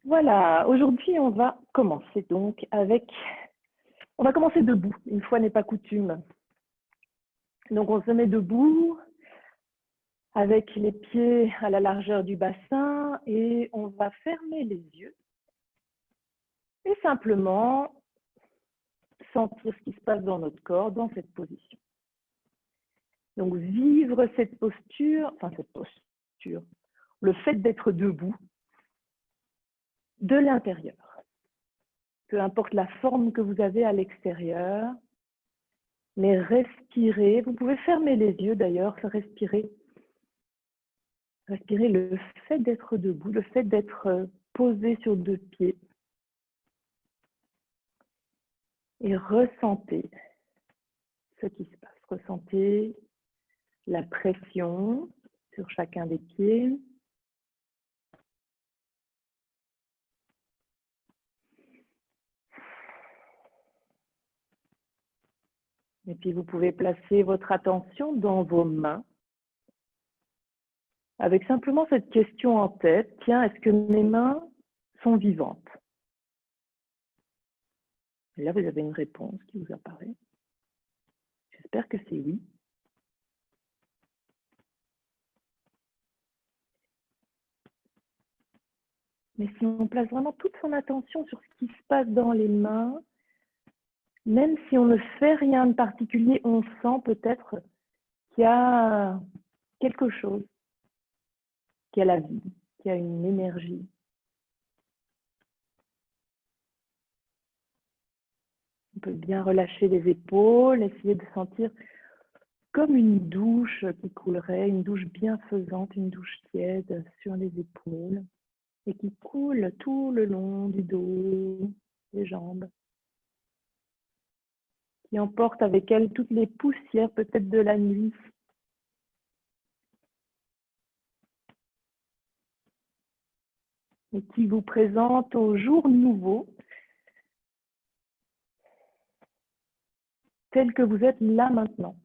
Voilà, aujourd'hui on va commencer donc on va commencer debout, une fois n'est pas coutume. Donc on se met debout avec les pieds à la largeur du bassin et on va fermer les yeux et simplement sentir ce qui se passe dans notre corps dans cette position. Donc vivre cette posture, le fait d'être debout de l'intérieur. Peu importe la forme que vous avez à l'extérieur, mais respirez. Vous pouvez fermer les yeux d'ailleurs, respirer. Respirez le fait d'être debout, le fait d'être posé sur deux pieds. Et ressentez ce qui se passe. Ressentez la pression sur chacun des pieds. Et puis vous pouvez placer votre attention dans vos mains avec simplement cette question en tête. Tiens, est-ce que mes mains sont vivantes? Et là, vous avez une réponse qui vous apparaît. J'espère que c'est oui. Mais si on place vraiment toute son attention sur ce qui se passe dans les mains, même si on ne fait rien de particulier, on sent peut-être qu'il y a quelque chose, qu'il y a la vie, qu'il y a une énergie. On peut bien relâcher les épaules, essayer de sentir comme une douche qui coulerait, une douche bienfaisante, une douche tiède sur les épaules et qui coule tout le long du dos, des jambes, qui emporte avec elle toutes les poussières peut-être de la nuit. Et qui vous présente au jour nouveau, tel que vous êtes là maintenant.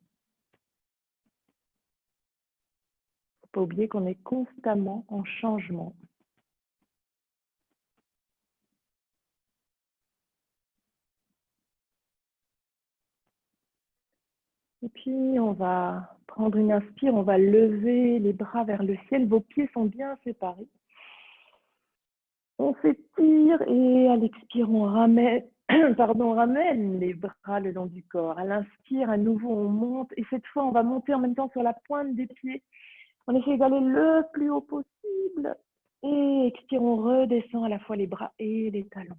Il ne faut pas oublier qu'on est constamment en changement. Et puis, on va prendre une inspire, on va lever les bras vers le ciel. Vos pieds sont bien séparés. On s'étire et à l'expire, on ramène, ramène les bras le long du corps. À l'inspire, à nouveau, on monte. Et cette fois, on va monter en même temps sur la pointe des pieds. On essaie d'aller le plus haut possible. Et expire, on redescend à la fois les bras et les talons.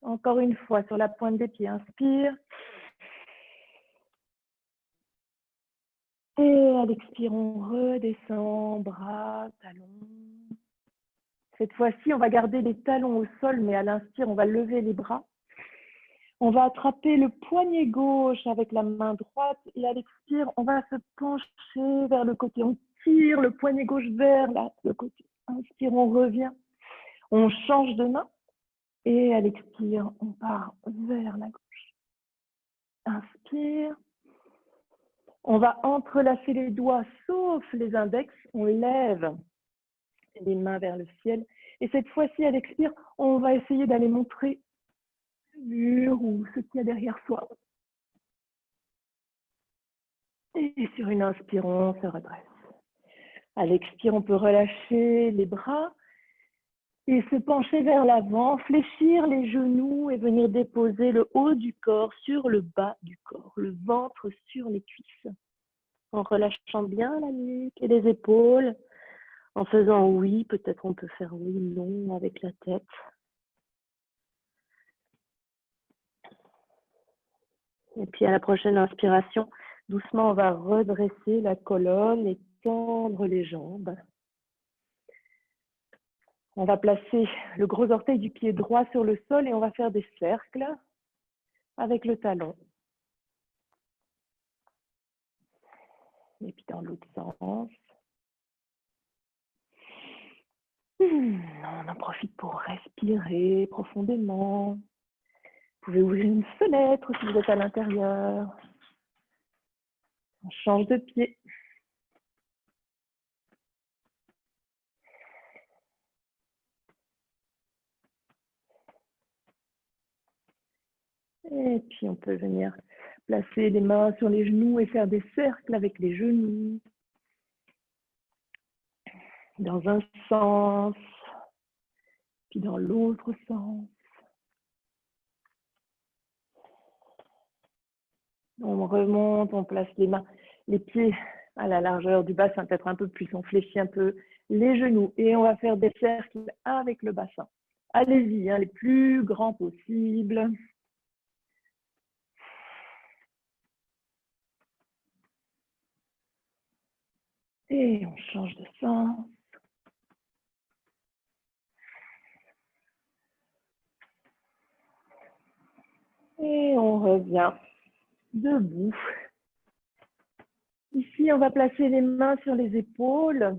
Encore une fois, sur la pointe des pieds, inspire. Et à l'expire, on redescend, bras, talons. Cette fois-ci, on va garder les talons au sol, mais à l'inspire, on va lever les bras. On va attraper le poignet gauche avec la main droite et à l'expire, on va se pencher vers le côté. On tire le poignet gauche vers le côté. Inspire, on revient. On change de main et à l'expire, on part vers la gauche. Inspire. On va entrelacer les doigts, sauf les index. On lève les mains vers le ciel. Et cette fois-ci, à l'expire, on va essayer d'aller montrer le mur ou ce qu'il y a derrière soi. Et sur une inspire, on se redresse. À l'expire, on peut relâcher les bras et se pencher vers l'avant, fléchir les genoux et venir déposer le haut du corps sur le bas du corps, le ventre sur les cuisses. En relâchant bien la nuque et les épaules, en faisant oui, peut-être on peut faire oui, non avec la tête. Et puis à la prochaine inspiration, doucement on va redresser la colonne et tendre les jambes. On va placer le gros orteil du pied droit sur le sol et on va faire des cercles avec le talon. Et puis dans l'autre sens. On en profite pour respirer profondément. Vous pouvez ouvrir une fenêtre si vous êtes à l'intérieur. On change de pied. Et puis, on peut venir placer les mains sur les genoux et faire des cercles avec les genoux. Dans un sens, puis dans l'autre sens. On remonte, on place les mains, les pieds à la largeur du bassin, peut-être un peu plus, on fléchit un peu les genoux et on va faire des cercles avec le bassin. Allez-y, hein, les plus grands possibles. Et on change de sens. Et on revient debout. Ici, on va placer les mains sur les épaules.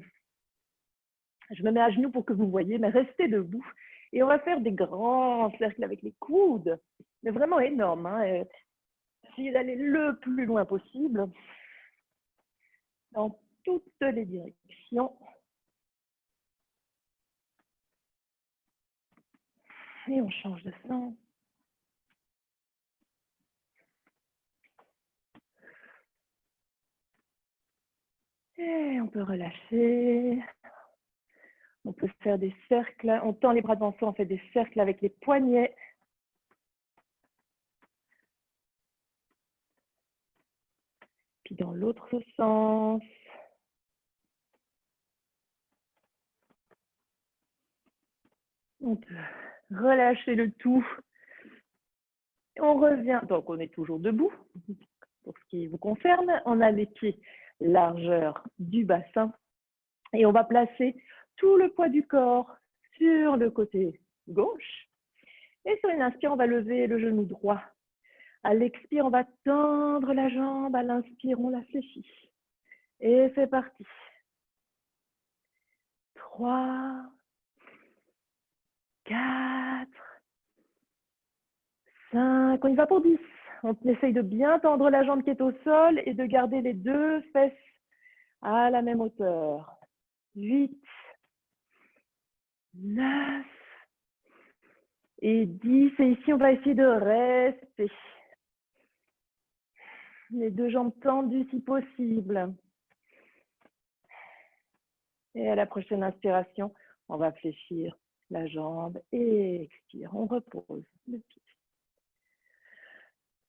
Je me mets à genoux pour que vous voyez, mais restez debout. Et on va faire des grands cercles avec les coudes, mais vraiment énormes. Hein. Essayez d'aller le plus loin possible, dans toutes les directions. Et on change de sens. Et on peut relâcher. On peut faire des cercles. On tend les bras devant soi, on fait des cercles avec les poignets. Puis dans l'autre sens. On peut relâcher le tout. On revient. Donc, on est toujours debout. Pour ce qui vous concerne, on a les pieds largeur du bassin. Et on va placer tout le poids du corps sur le côté gauche. Et sur une inspire, on va lever le genou droit. À l'expire, on va tendre la jambe. À l'inspire, on la fléchit. Et c'est parti. 3, 4, 5. On y va pour 10. On essaye de bien tendre la jambe qui est au sol et de garder les deux fesses à la même hauteur. 8, 9 et 10. Et ici, on va essayer de rester. Les deux jambes tendues si possible. Et à la prochaine inspiration, on va fléchir la jambe et expire. On repose le pied.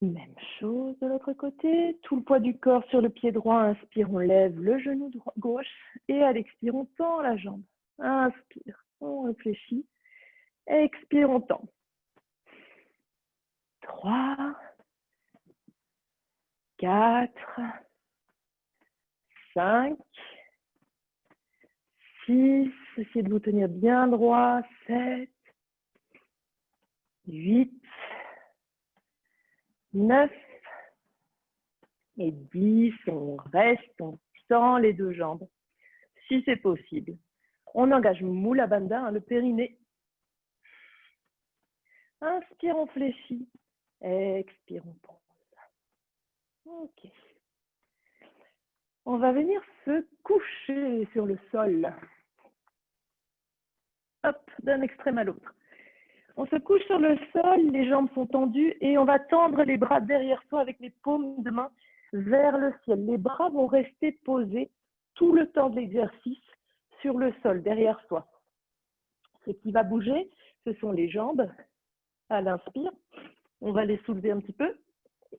Même chose de l'autre côté. Tout le poids du corps sur le pied droit. Inspire, on lève le genou gauche. Et à l'expire, on tend la jambe. Inspire, on réfléchit. Expire, on tend. 3, 4, 5, 6. Essayez de vous tenir bien droit. 7, 8, 9 et 10. On reste, on tend les deux jambes, si c'est possible. On engage Mula Bandha, le périnée. Inspire, on fléchit. Expire, on pose. Ok. On va venir se coucher sur le sol. Hop, d'un extrême à l'autre. On se couche sur le sol, les jambes sont tendues et on va tendre les bras derrière soi avec les paumes de main vers le ciel. Les bras vont rester posés tout le temps de l'exercice sur le sol, derrière soi. Ce qui va bouger, ce sont les jambes. À l'inspire, on va les soulever un petit peu.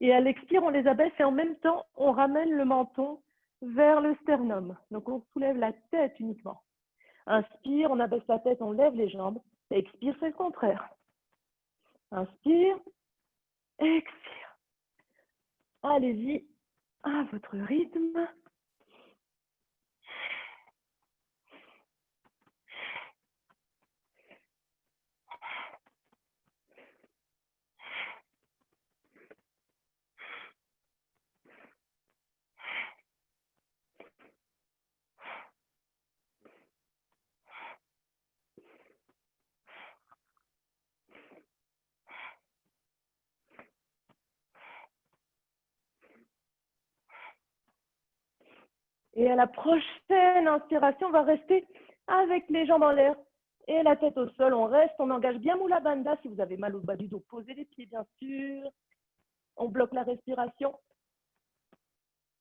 Et à l'expire, on les abaisse et en même temps, on ramène le menton vers le sternum. Donc, on soulève la tête uniquement. Inspire, on abaisse la tête, on lève les jambes. Expire, c'est le contraire. Inspire, expire. Allez-y à votre rythme. Et à la prochaine inspiration, on va rester avec les jambes en l'air et la tête au sol. On reste, on engage bien Mula Bandha. Si vous avez mal au bas du dos, posez les pieds bien sûr. On bloque la respiration.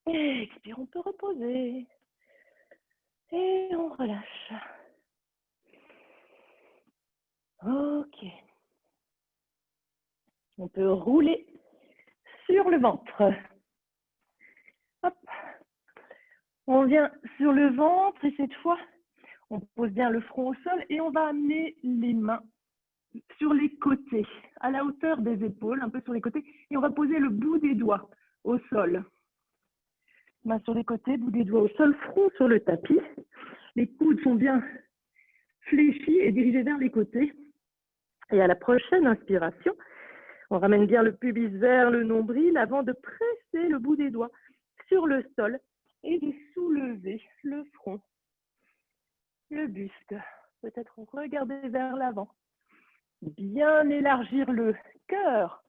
Et expire, on peut reposer. Et on relâche. Ok. On peut rouler sur le ventre. Hop. On vient sur le ventre et cette fois, on pose bien le front au sol et on va amener les mains sur les côtés, à la hauteur des épaules, un peu sur les côtés, et on va poser le bout des doigts au sol. Mains sur les côtés, bout des doigts au sol, front sur le tapis. Les coudes sont bien fléchis et dirigés vers les côtés. Et à la prochaine inspiration, on ramène bien le pubis vers le nombril avant de presser le bout des doigts sur le sol et de soulever le front, le buste. Peut-être regarder vers l'avant. Bien élargir le cœur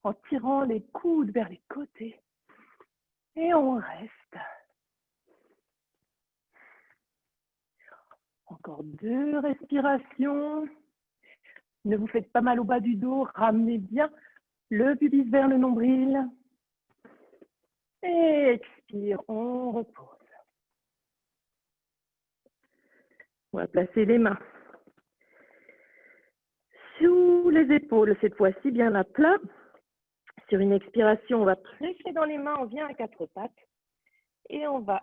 en tirant les coudes vers les côtés. Et on reste. Encore 2 respirations. Ne vous faites pas mal au bas du dos. Ramenez bien le pubis vers le nombril. Et expire, on repose. On va placer les mains sous les épaules, cette fois-ci bien à plat. Sur une expiration, on va presser dans les mains, on vient à 4 pattes. Et on va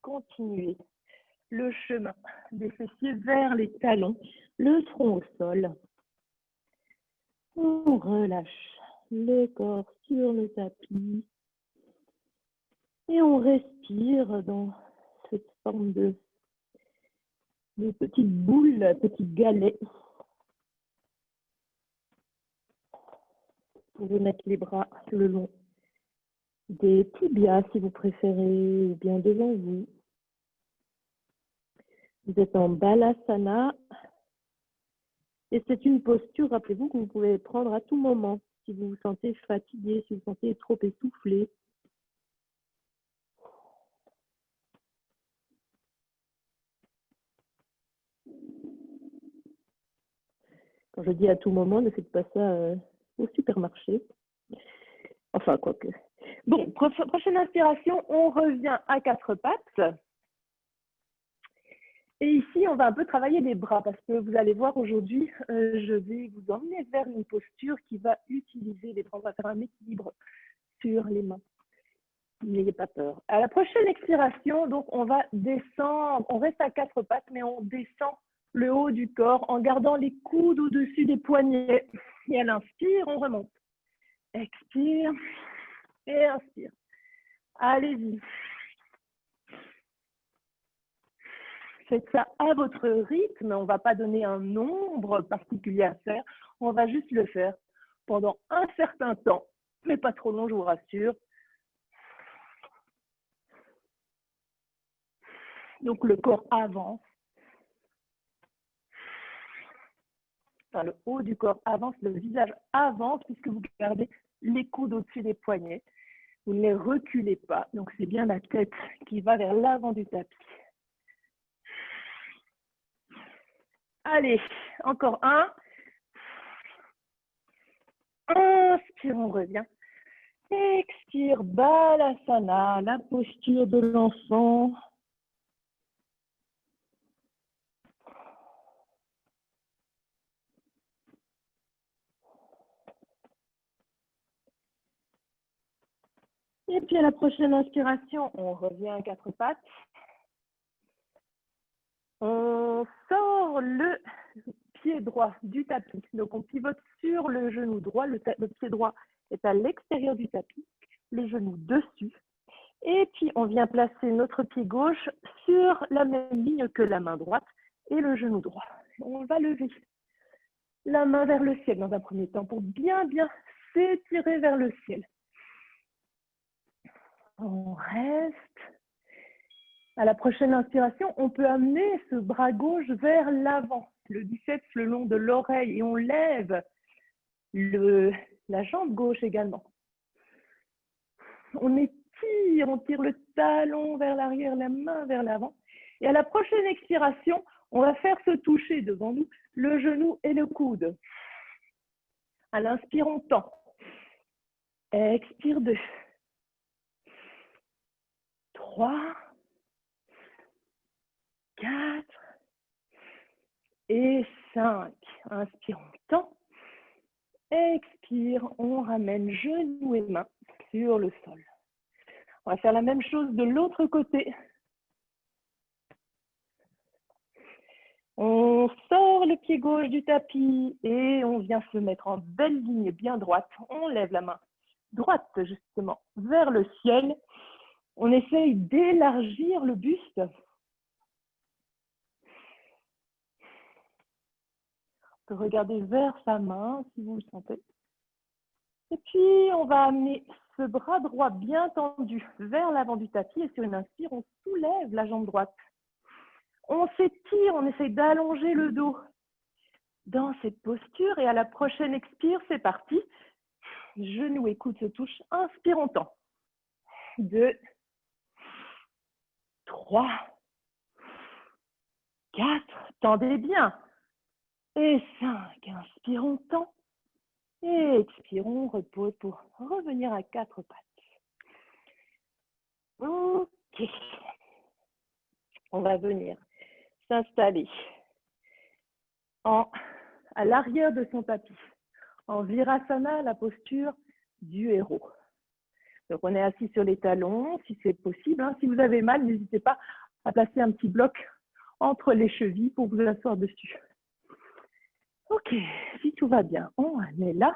continuer le chemin des fessiers vers les talons, le front au sol. On relâche le corps sur le tapis. Et on respire dans cette forme de petite boule, petit galet. Vous pouvez mettre les bras le long des tibias si vous préférez, ou bien devant vous. Vous êtes en Balasana. Et c'est une posture, rappelez-vous, que vous pouvez prendre à tout moment. Si vous vous sentez fatigué, si vous vous sentez trop essoufflé. Quand je dis à tout moment, ne faites pas ça au supermarché. Enfin, quoique. Bon, prochaine inspiration, on revient à 4 pattes. Et ici, on va un peu travailler les bras parce que vous allez voir aujourd'hui, je vais vous emmener vers une posture qui va utiliser les bras. On va faire un équilibre sur les mains. N'ayez pas peur. À la prochaine expiration, donc, on va descendre. On reste à 4 pattes, mais on descend le haut du corps en gardant les coudes au-dessus des poignets. Et à l'inspire, on remonte. Expire et inspire. Allez-y. Faites ça à votre rythme. On ne va pas donner un nombre particulier à faire. On va juste le faire pendant un certain temps, mais pas trop long, je vous rassure. Donc, le corps avance. Enfin, le haut du corps avance, le visage avance puisque vous gardez les coudes au-dessus des poignets. Vous ne les reculez pas. Donc, c'est bien la tête qui va vers l'avant du tapis. Allez, encore un. Inspire, on revient. Expire, Balasana, la posture de l'enfant. Et puis à la prochaine inspiration, on revient à 4 pattes. On sort le pied droit du tapis. Donc on pivote sur le genou droit. Le pied droit est à l'extérieur du tapis, le genou dessus. Et puis on vient placer notre pied gauche sur la même ligne que la main droite et le genou droit. On va lever la main vers le ciel dans un premier temps pour bien s'étirer vers le ciel. On reste. À la prochaine inspiration, on peut amener ce bras gauche vers l'avant, le biceps le long de l'oreille et on lève la jambe gauche également. On étire, on tire le talon vers l'arrière, la main vers l'avant. Et à la prochaine expiration, on va faire se toucher devant nous le genou et le coude. À l'inspire, on tend. Expire 2. 3. 4. Et 5. Inspire, on tend. Expire, on ramène genoux et mains sur le sol. On va faire la même chose de l'autre côté. On sort le pied gauche du tapis et on vient se mettre en belle ligne bien droite. On lève la main droite justement vers le ciel. On essaye d'élargir le buste. On peut regarder vers sa main si vous le sentez. Et puis, on va amener ce bras droit bien tendu vers l'avant du tapis et sur une inspire, on soulève la jambe droite. On s'étire, on essaye d'allonger le dos dans cette posture et à la prochaine expire, c'est parti. Genoux et coudes se touchent. Inspire, on tend. 2, 3, 4. Tendez bien. Et 5. Inspire, on tend. Et expirons, on repose pour revenir à 4 pattes. Ok. On va venir s'installer à l'arrière de son tapis. En Virasana, la posture du héros. Donc, on est assis sur les talons, si c'est possible. Si vous avez mal, n'hésitez pas à placer un petit bloc entre les chevilles pour vous asseoir dessus. Ok, si tout va bien, on est là.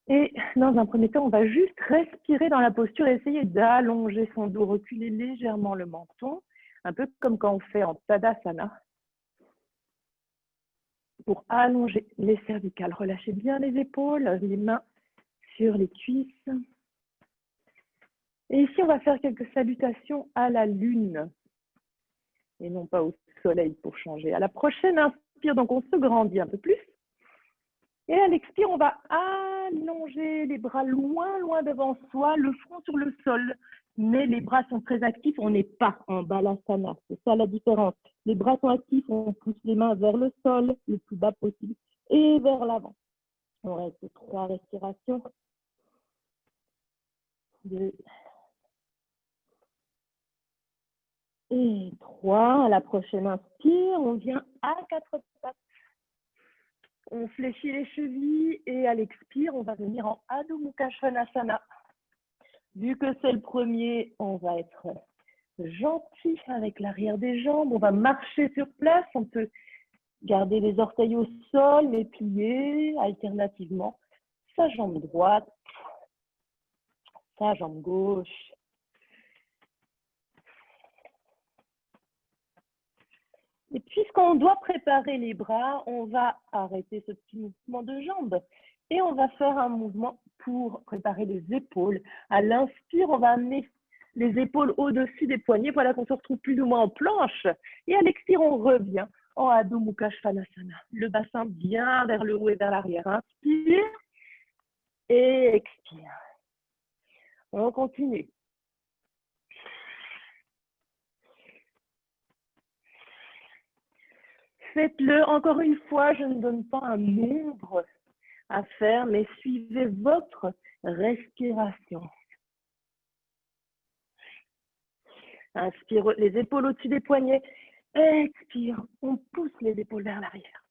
Et dans un premier temps, on va juste respirer dans la posture et essayer d'allonger son dos, reculer légèrement le menton, un peu comme quand on fait en Tadasana. Pour allonger les cervicales, relâchez bien les épaules, les mains sur les cuisses. Et ici, on va faire quelques salutations à la lune et non pas au soleil pour changer. À la prochaine inspire, donc on se grandit un peu plus. Et à l'expire, on va allonger les bras loin, loin devant soi, le front sur le sol. Mais les bras sont très actifs, on n'est pas en balasana. C'est ça la différence. Les bras sont actifs, on pousse les mains vers le sol, le plus bas possible, et vers l'avant. On reste 3 respirations. 2. Et 3. À la prochaine inspire, on vient à 4 pattes. On fléchit les chevilles et à l'expire, on va venir en Adho Mukha Svanasana. Vu que c'est le premier, on va être gentil avec l'arrière des jambes. On va marcher sur place. On peut garder les orteils au sol, mais plier alternativement sa jambe droite, sa jambe gauche. Et puisqu'on doit préparer les bras, on va arrêter ce petit mouvement de jambes et on va faire un mouvement pour préparer les épaules. À l'inspire, on va amener les épaules au-dessus des poignets. Voilà qu'on se retrouve plus ou moins en planche. Et à l'expire, on revient en Adho Mukha Svanasana. Le bassin bien vers le haut et vers l'arrière. Inspire et expire. On continue. Faites-le encore une fois, je ne donne pas un nombre à faire, mais suivez votre respiration. Inspire, les épaules au-dessus des poignets. Expire, on pousse les épaules vers l'arrière.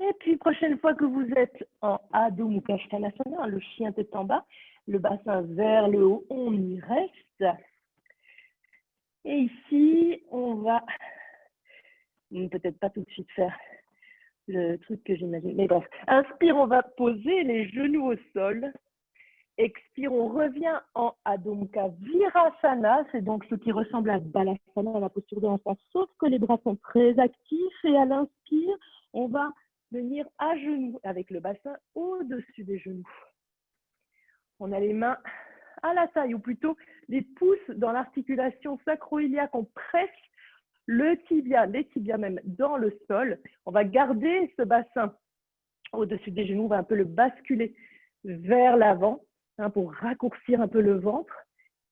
Et puis, prochaine fois que vous êtes en Adho Mukha Svanasana, le chien tête en bas, le bassin vers le haut, on y reste. Et ici, on va peut-être pas tout de suite faire le truc que j'imagine. Mais bref, inspire, on va poser les genoux au sol. Expire, on revient en Adho Mukha Virasana. C'est donc ce qui ressemble à Balasana, à la posture de l'enfant, sauf que les bras sont très actifs. Et à l'inspire, on va venir à genoux avec le bassin au-dessus des genoux. On a les mains à la taille, ou plutôt les pouces dans l'articulation sacro-iliaque. On presse le tibia, les tibias même, dans le sol. On va garder ce bassin au-dessus des genoux. On va un peu le basculer vers l'avant pour raccourcir un peu le ventre.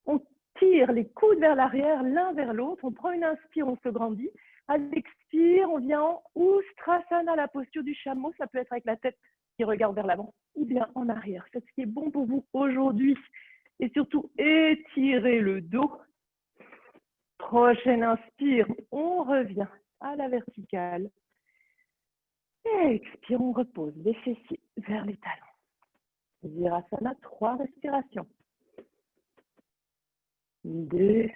On tire les coudes vers l'arrière, l'un vers l'autre. On prend une inspire, on se grandit. À l'expire, on vient en Ustrasana, la posture du chameau. Ça peut être avec la tête qui regarde vers l'avant ou bien en arrière. Faites ce qui est bon pour vous aujourd'hui. Et surtout, étirez le dos. Prochaine inspire, on revient à la verticale. Et expire, on repose les fessiers vers les talons. Virasana, 3 respirations. 2.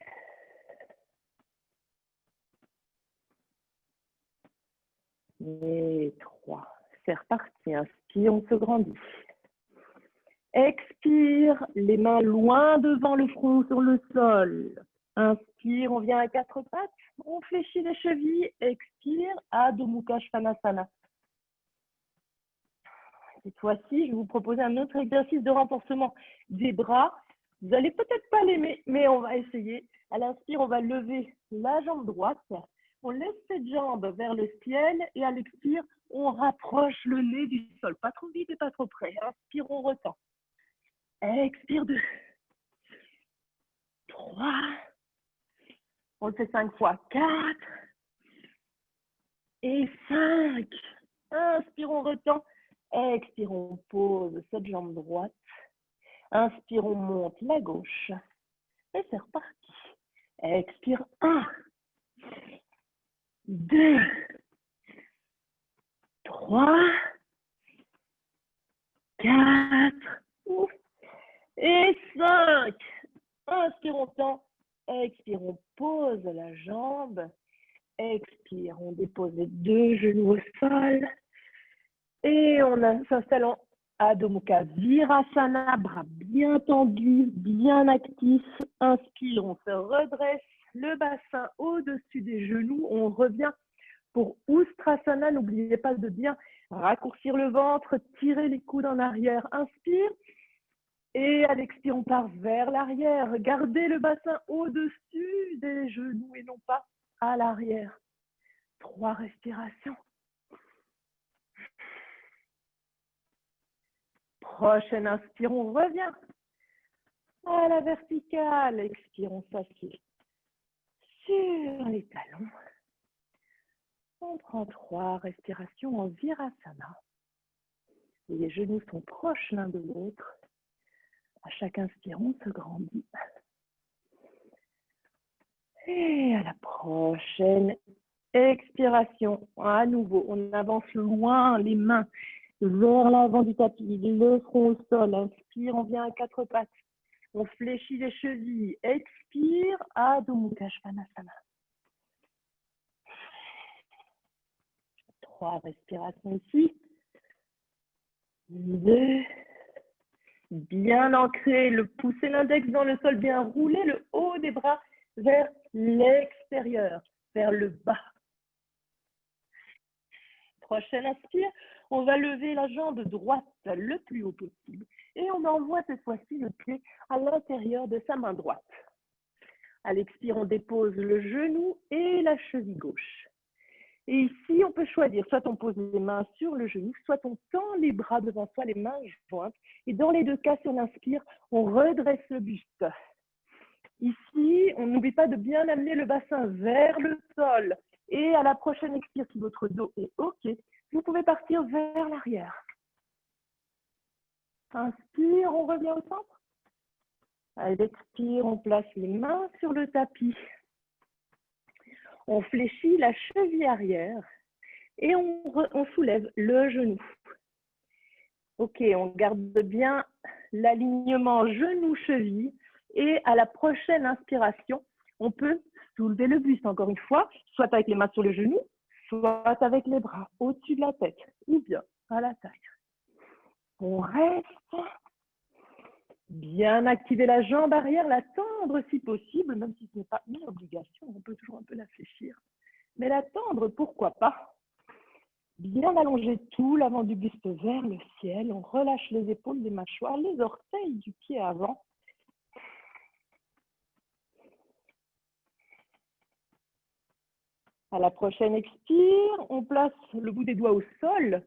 Et 3. C'est reparti. Inspire, on se grandit. Expire, les mains loin devant le front sur le sol. Inspire, on vient à 4 pattes. On fléchit les chevilles. Expire, Adho Mukha Svanasana. Cette fois-ci, je vais vous proposer un autre exercice de renforcement des bras. Vous n'allez peut-être pas l'aimer, mais on va essayer. À l'inspire, on va lever la jambe droite. On laisse cette jambe vers le ciel et à l'expire, on rapproche le nez du sol. Pas trop vite et pas trop près. Inspire, on retend. Expire, 2. 3. On le fait 5 fois. 4. Et 5. Inspire, on retend. Expire, on pose cette jambe droite. Inspire, on monte la gauche. Et c'est reparti. Expire, 1, 2, 3, 4 et 5. Inspire, on tend. Expire, on pose la jambe. Expire, on dépose les 2 genoux au sol. Et on s'installe en Adho Mukha Virasana, bras bien tendus, bien actifs. Inspire, on se redresse le bassin au-dessus des genoux. On revient pour Ustrasana. N'oubliez pas de bien raccourcir le ventre, tirer les coudes en arrière. Inspire. Et à l'expire, on part vers l'arrière. Gardez le bassin au-dessus des genoux et non pas à l'arrière. 3 respirations. Prochaine inspire, on revient à la verticale. Expire, on s'assied sur les talons. On prend 3 respirations en Virasana. Les genoux sont proches l'un de l'autre. À chaque inspire, on se grandit. Et à la prochaine expiration, à nouveau, on avance loin, les mains vers l'avant du tapis, le front au sol. Inspire, on vient à 4 pattes. On fléchit les chevilles. Expire, Adho Mukha Svanasana. 3 respirations ici. 2. Bien ancré, le pouce et l'index dans le sol, bien roulé, le haut des bras vers l'extérieur, vers le bas. Prochaine inspire, on va lever la jambe droite le plus haut possible et on envoie cette fois-ci le pied à l'intérieur de sa main droite. À l'expire, on dépose le genou et la cheville gauche. Et ici, on peut choisir, soit on pose les mains sur le genou, soit on tend les bras devant soi, les mains jointes. Et dans les 2 cas, si on inspire, on redresse le buste. Ici, on n'oublie pas de bien amener le bassin vers le sol. Et à la prochaine expire, si votre dos est OK, vous pouvez partir vers l'arrière. Inspire, on revient au centre. À l'expire, on place les mains sur le tapis. On fléchit la cheville arrière et on soulève le genou. Ok, on garde bien l'alignement genou-cheville et à la prochaine inspiration, on peut soulever le buste encore une fois, soit avec les mains sur le genou, soit avec les bras au-dessus de la tête ou bien à la taille. On reste. Bien activer la jambe arrière, la tendre si possible, même si ce n'est pas une obligation, on peut toujours un peu la fléchir. Mais la tendre, pourquoi pas. Bien allonger tout l'avant du buste vers le ciel. On relâche les épaules, les mâchoires, les orteils du pied avant. À la prochaine expire, on place le bout des doigts au sol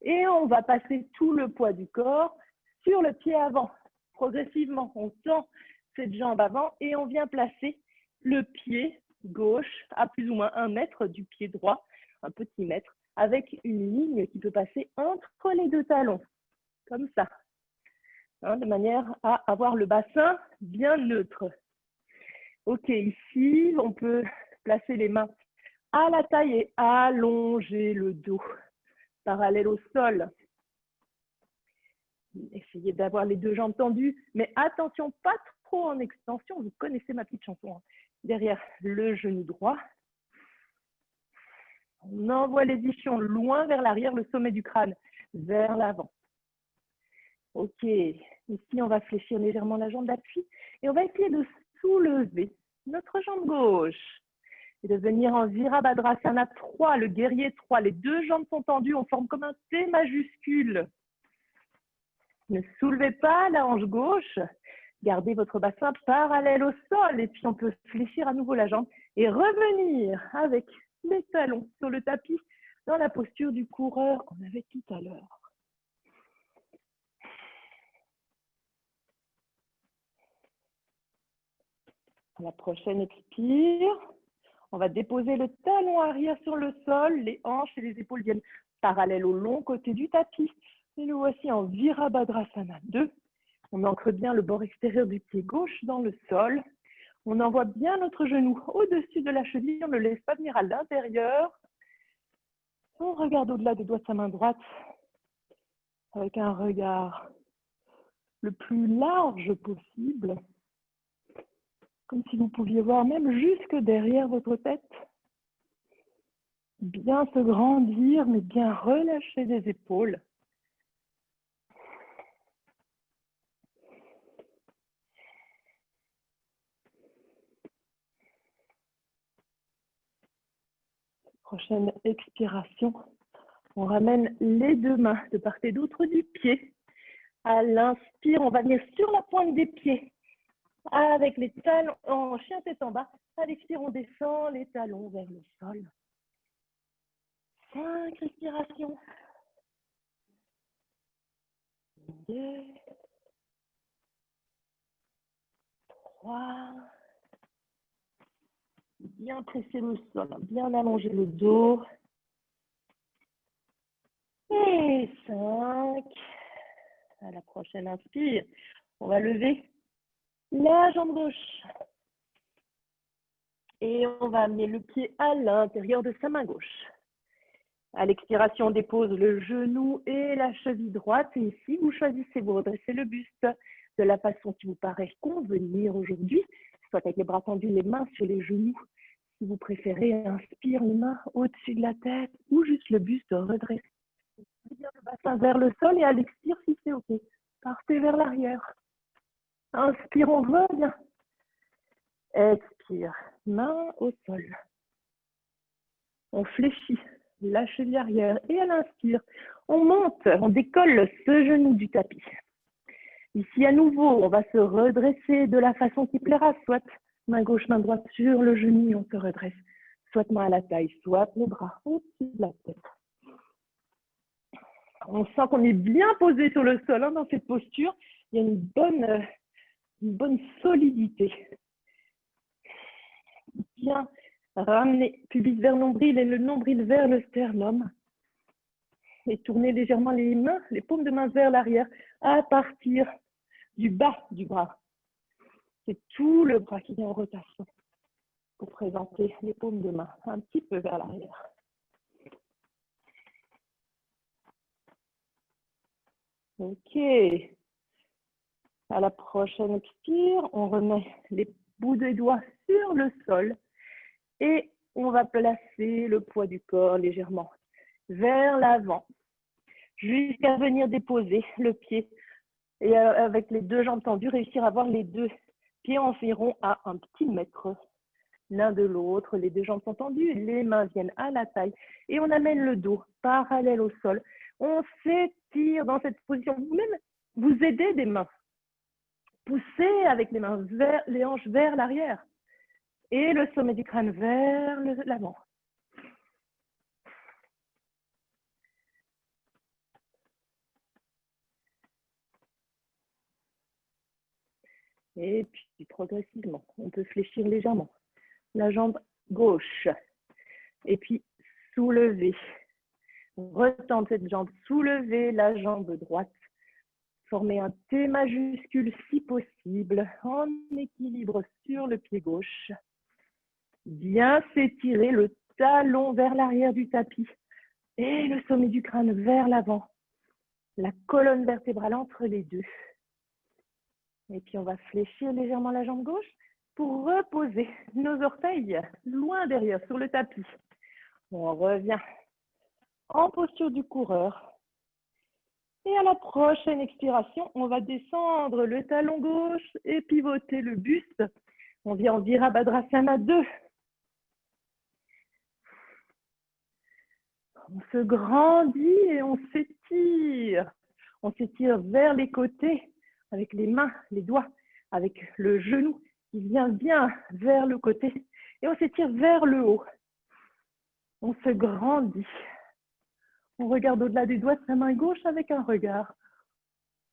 et on va passer tout le poids du corps sur le pied avant. Progressivement, on tend cette jambe avant et on vient placer le pied gauche à plus ou moins 1 mètre du pied droit, un petit mètre, avec une ligne qui peut passer entre les deux talons, comme ça, hein, de manière à avoir le bassin bien neutre. Ok, ici, on peut placer les mains à la taille et allonger le dos, parallèle au sol. Essayez d'avoir les deux jambes tendues, mais attention, pas trop en extension. Vous connaissez ma petite chanson, hein. Derrière le genou droit. On envoie les ischions loin vers l'arrière, le sommet du crâne vers l'avant. Ok, ici on va fléchir légèrement la jambe d'appui et on va essayer de soulever notre jambe gauche et de venir en Virabhadrasana 3, le guerrier 3. Les deux jambes sont tendues, on forme comme un T majuscule. Ne soulevez pas la hanche gauche, gardez votre bassin parallèle au sol et puis on peut fléchir à nouveau la jambe et revenir avec les talons sur le tapis dans la posture du coureur qu'on avait tout à l'heure. À la prochaine expire, on va déposer le talon arrière sur le sol, les hanches et les épaules viennent parallèles au long côté du tapis. Et nous voici en Virabhadrasana 2. On ancre bien le bord extérieur du pied gauche dans le sol. On envoie bien notre genou au-dessus de la cheville, on ne le laisse pas venir à l'intérieur. On regarde au-delà des doigts de sa main droite avec un regard le plus large possible, comme si vous pouviez voir même jusque derrière votre tête. Bien se grandir, mais bien relâcher les épaules. Prochaine expiration, on ramène les deux mains de part et d'autre du pied. À l'inspire, on va venir sur la pointe des pieds avec les talons en chien tête en bas. À l'expire, on descend les talons vers le sol. 5 respirations. 2, 3. Bien presser le sol, bien allonger le dos. Et 5. À la prochaine inspire, on va lever la jambe gauche. Et on va amener le pied à l'intérieur de sa main gauche. À l'expiration, on dépose le genou et la cheville droite. Et ici, vous choisissez, vous redressez le buste de la façon qui vous paraît convenir aujourd'hui, soit avec les bras tendus, les mains sur les genoux. Si vous préférez, inspire les mains au-dessus de la tête ou juste le buste redressé. Bien le bassin vers le sol et à l'expire, si c'est OK. Partez vers l'arrière. Inspire, on revient. Expire, main au sol. On fléchit la cheville arrière et à l'inspire, on monte, on décolle ce genou du tapis. Ici, à nouveau, on va se redresser de la façon qui plaira, soit main gauche, main droite sur le genou, on se redresse, soit main à la taille, soit les bras au-dessus de la tête. On sent qu'on est bien posé sur le sol hein, dans cette posture. Il y a une bonne solidité. Bien ramener pubis vers nombril et le nombril vers le sternum. Et tourner légèrement les mains, les paumes de main vers l'arrière à partir du bas du bras. C'est tout le bras qui vient en rotation pour présenter les paumes de main un petit peu vers l'arrière. Ok. À la prochaine expire, on remet les bouts des doigts sur le sol et on va placer le poids du corps légèrement vers l'avant jusqu'à venir déposer le pied et avec les deux jambes tendues, réussir à avoir les deux pieds environ à 1 petit mètre l'un de l'autre. Les deux jambes sont tendues, les mains viennent à la taille et on amène le dos parallèle au sol. On s'étire dans cette position. Vous-même, vous aidez des mains. Poussez avec les mains vers les hanches vers l'arrière et le sommet du crâne vers l'avant. Et puis progressivement, on peut fléchir légèrement la jambe gauche. Et puis soulever. Retendre cette jambe, soulever la jambe droite. Former un T majuscule si possible, en équilibre sur le pied gauche. Bien s'étirer le talon vers l'arrière du tapis et le sommet du crâne vers l'avant. La colonne vertébrale entre les deux. Et puis on va fléchir légèrement la jambe gauche pour reposer nos orteils loin derrière sur le tapis. On revient en posture du coureur. Et à la prochaine expiration, on va descendre le talon gauche et pivoter le buste. On vient en Virabhadrasana 2. On se grandit et on s'étire. On s'étire vers les côtés avec les mains, les doigts, avec le genou qui vient bien vers le côté. Et on s'étire vers le haut. On se grandit. On regarde au-delà du doigt de sa main gauche avec un regard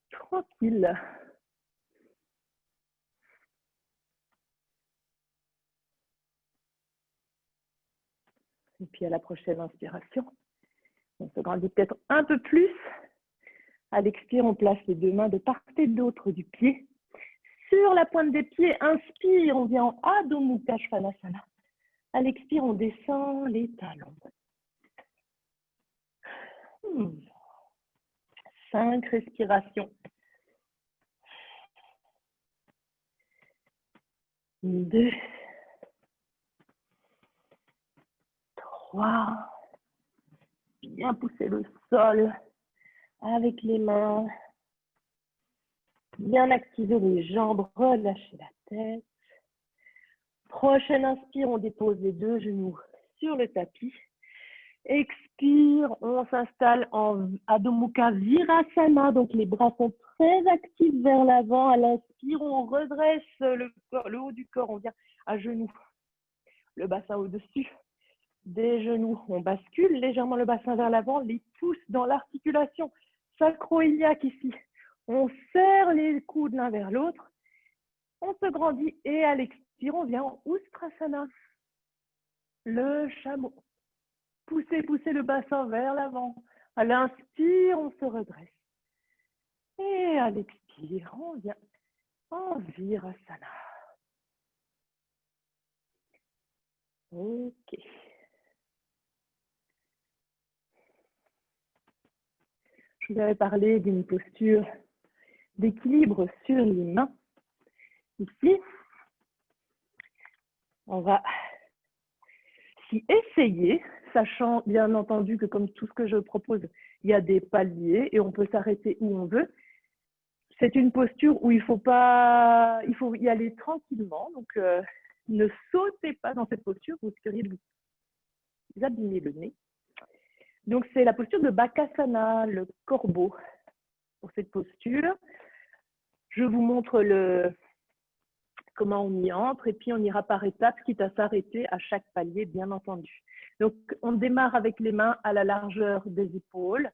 tranquille. Et puis à la prochaine inspiration, on se grandit peut-être un peu plus. À l'expire, on place les deux mains de part et d'autre du pied. Sur la pointe des pieds, inspire, on vient en Adho Mukha Svanasana. À l'expire, on descend les talons. 5 respirations. 2, 3. Bien pousser le sol avec les mains. Bien activer les jambes, relâcher la tête. Prochaine inspire, on dépose les deux genoux sur le tapis. Expire, on s'installe en Adho Mukha Virasana, donc les bras sont très actifs vers l'avant. À l'inspire, on redresse le haut du corps, on vient à genoux, le bassin au-dessus des genoux. On bascule légèrement le bassin vers l'avant, les pouces dans l'articulation sacro-iliaque ici. On serre les coudes l'un vers l'autre, on se grandit et à l'expire, on vient en Ustrasana, le chameau. Poussez le bassin vers l'avant. À l'inspire, on se redresse. Et à l'expire, on vient en Virasana. Ok. Je vous avais parlé d'une posture d'équilibre sur les mains. Ici, on va s'y essayer, sachant bien entendu que comme tout ce que je propose, il y a des paliers et on peut s'arrêter où on veut. C'est une posture où il faut y aller tranquillement. Donc, ne sautez pas dans cette posture, vous risqueriez de vous abîmer le nez. Donc, c'est la posture de Bakasana, le corbeau. Pour cette posture, je vous montre comment on y entre et puis on ira par étapes, quitte à s'arrêter à chaque palier, bien entendu. Donc, on démarre avec les mains à la largeur des épaules,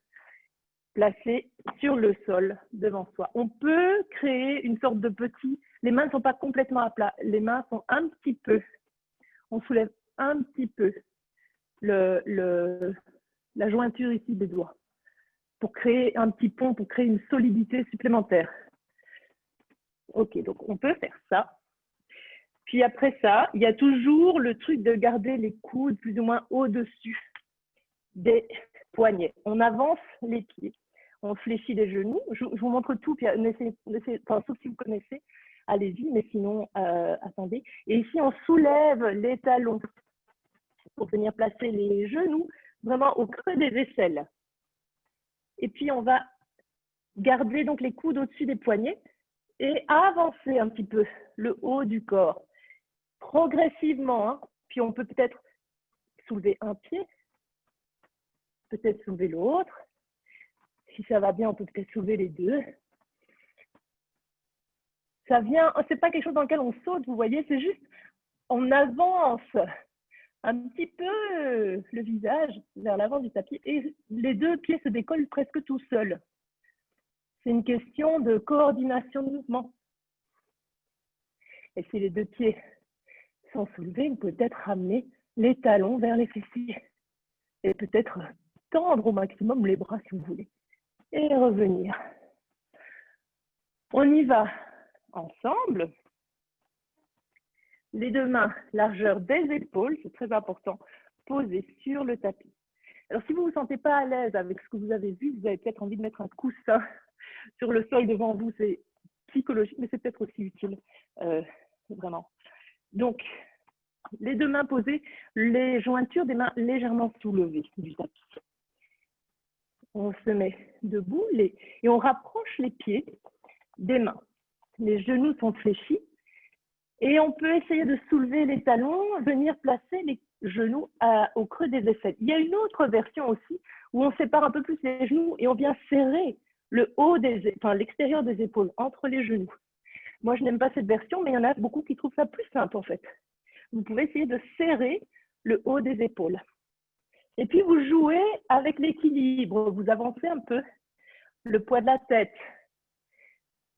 placées sur le sol devant soi. On peut créer une sorte de petit... Les mains ne sont pas complètement à plat, les mains sont un petit peu... On soulève un petit peu la jointure ici des doigts pour créer un petit pont, pour créer une solidité supplémentaire. Ok, donc on peut faire ça. Puis après ça, il y a toujours le truc de garder les coudes plus ou moins au-dessus des poignets. On avance les pieds, on fléchit les genoux. Je vous montre tout, puis sauf si vous connaissez, allez-y, mais sinon, attendez. Et ici, on soulève les talons pour venir placer les genoux vraiment au creux des aisselles. Et puis, on va garder donc les coudes au-dessus des poignets et avancer un petit peu le haut du corps. Progressivement, hein. Puis on peut peut-être soulever un pied, peut-être soulever l'autre. Si ça va bien, on peut peut-être soulever les deux. Ça vient, c'est pas quelque chose dans lequel on saute, vous voyez, c'est juste on avance un petit peu le visage vers l'avant du tapis et les deux pieds se décollent presque tout seuls. C'est une question de coordination de mouvement. Et si les deux pieds sont soulevés, vous pouvez peut-être ramener les talons vers les fessiers. Et peut-être tendre au maximum les bras si vous voulez. Et revenir. On y va ensemble. Les deux mains, largeur des épaules, c'est très important, posées sur le tapis. Alors, si vous ne vous sentez pas à l'aise avec ce que vous avez vu, vous avez peut-être envie de mettre un coussin sur le sol devant vous. C'est psychologique, mais c'est peut-être aussi utile, vraiment. Donc, les deux mains posées, les jointures des mains légèrement soulevées du tapis. On se met debout et on rapproche les pieds des mains. Les genoux sont fléchis et on peut essayer de soulever les talons, venir placer les genoux au creux des aisselles. Il y a une autre version aussi où on sépare un peu plus les genoux et on vient serrer le haut l'extérieur des épaules entre les genoux. Moi, je n'aime pas cette version, mais il y en a beaucoup qui trouvent ça plus simple en fait. Vous pouvez essayer de serrer le haut des épaules. Et puis, vous jouez avec l'équilibre. Vous avancez un peu le poids de la tête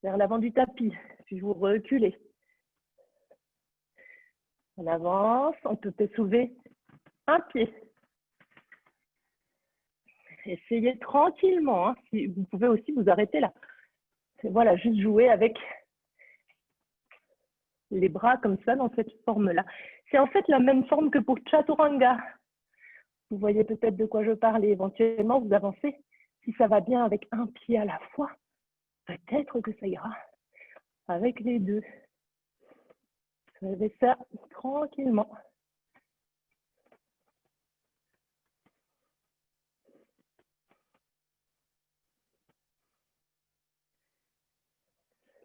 vers l'avant du tapis, puis vous reculez. On avance, on peut soulever un pied. Essayez tranquillement. Hein. Si vous pouvez aussi vous arrêter là. Voilà, juste jouer avec les bras comme ça, dans cette forme-là. C'est en fait la même forme que pour Chaturanga. Vous voyez peut-être de quoi je parle et éventuellement vous avancez. Si ça va bien avec un pied à la fois, peut-être que ça ira avec les deux. Faites ça tranquillement.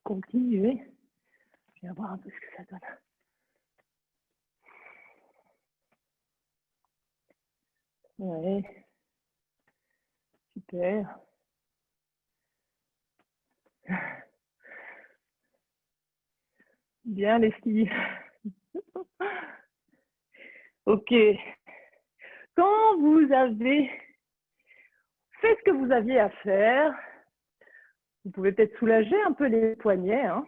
Continuez. Je vais voir un peu ce que ça donne. Ouais. Super. Bien les filles. Ok. Quand vous avez fait ce que vous aviez à faire, vous pouvez peut-être soulager un peu les poignets, hein,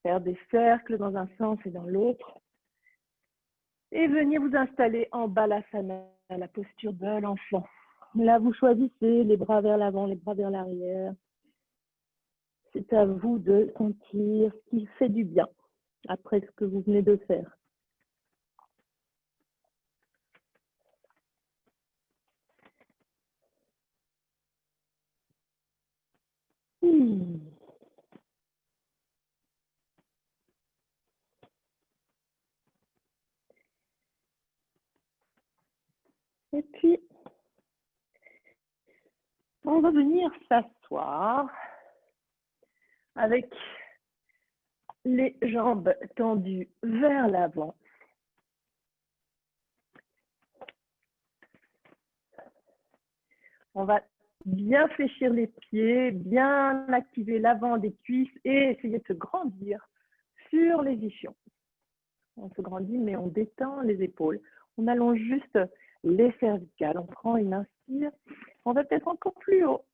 faire des cercles dans un sens et dans l'autre, et venir vous installer en Balasana, la posture de l'enfant. Là, vous choisissez les bras vers l'avant, les bras vers l'arrière. C'est à vous de sentir ce qui fait du bien après ce que vous venez de faire. Et puis, on va venir s'asseoir avec les jambes tendues vers l'avant. On va bien fléchir les pieds, bien activer l'avant des cuisses et essayer de se grandir sur les ischions. On se grandit, mais on détend les épaules. On allonge juste les cervicales. On prend une inspire. On va peut-être encore plus haut.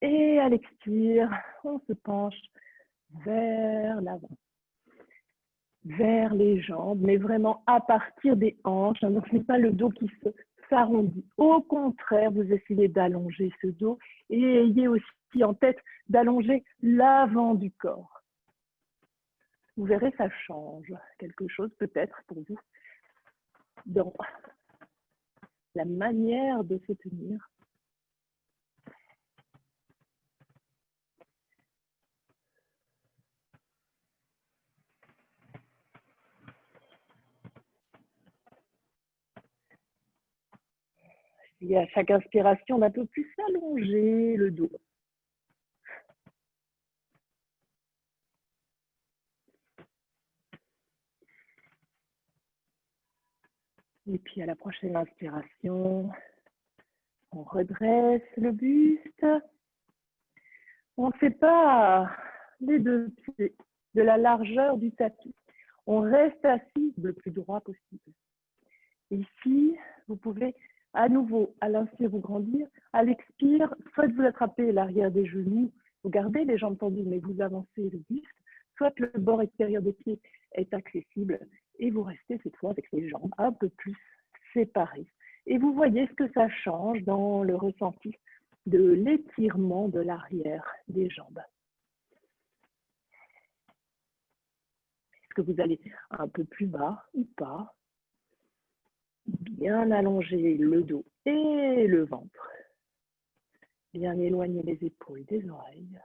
Et à l'expire, on se penche vers l'avant, vers les jambes, mais vraiment à partir des hanches. Donc, ce n'est pas le dos qui s'arrondit. Au contraire, vous essayez d'allonger ce dos et ayez aussi en tête d'allonger l'avant du corps. Vous verrez, ça change quelque chose peut-être pour vous dans la manière de se tenir. Et à chaque inspiration, on va un peu plus allonger le dos. Et puis à la prochaine inspiration, on redresse le buste. On sépare les deux pieds de la largeur du tapis. On reste assis le plus droit possible. Ici, vous pouvez à nouveau, à l'inspire, vous grandir. À l'expire, soit vous attrapez l'arrière des genoux, vous gardez les jambes tendues, mais vous avancez le buste. soit le bord extérieur des pieds est accessible et vous restez cette fois avec les jambes un peu plus séparées. Et vous voyez ce que ça change dans le ressenti de l'étirement de l'arrière des jambes. Est-ce que vous allez un peu plus bas ou pas? Bien allonger le dos et le ventre. Bien éloigner les épaules des oreilles.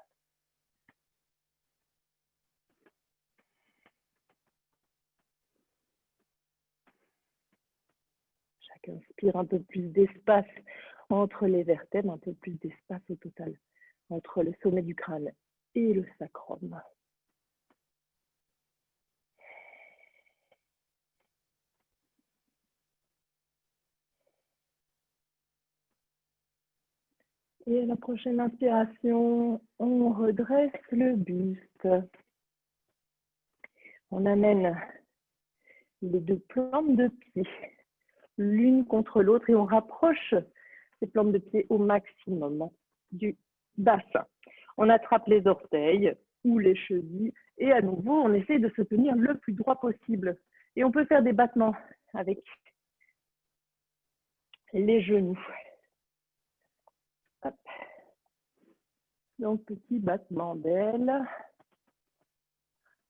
Chaque inspire, un peu plus d'espace entre les vertèbres, un peu plus d'espace au total entre le sommet du crâne et le sacrum. Et à la prochaine inspiration, on redresse le buste. On amène les deux plantes de pied l'une contre l'autre et on rapproche ces plantes de pied au maximum du bassin. On attrape les orteils ou les chevilles et à nouveau, on essaie de se tenir le plus droit possible. Et on peut faire des battements avec les genoux. Hop. Donc, petit battement d'aile.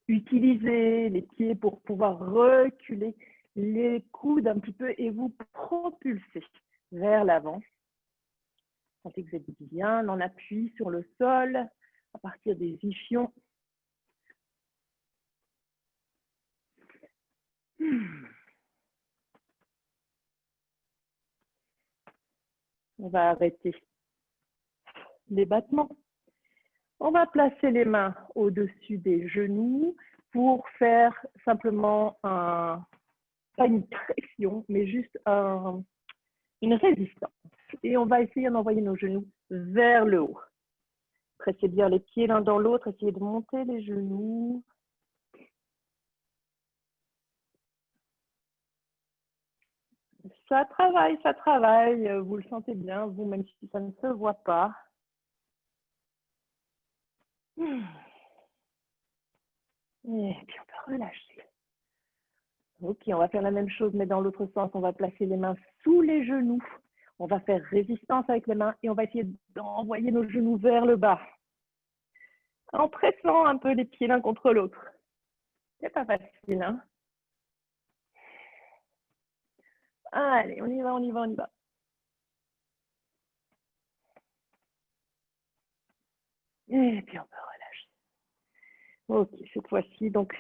Utilisez les pieds pour pouvoir reculer les coudes un petit peu et vous propulser vers l'avant. Sentez que vous êtes bien en appui sur le sol à partir des ischions. On va arrêter les battements. On va placer les mains au-dessus des genoux pour faire simplement pas une pression, mais juste une résistance. Et on va essayer d'envoyer nos genoux vers le haut. Pressez bien les pieds l'un dans l'autre, essayez de monter les genoux. Ça travaille, vous le sentez bien, vous, même si ça ne se voit pas. Et puis on peut relâcher. Ok, on va faire la même chose, mais dans l'autre sens. On va placer les mains sous les genoux. On va faire résistance avec les mains et on va essayer d'envoyer nos genoux vers le bas. En pressant un peu les pieds l'un contre l'autre. C'est pas facile, hein? Allez, on y va, on y va, on y va. Et puis on peut relâcher. Ok, cette fois-ci, donc,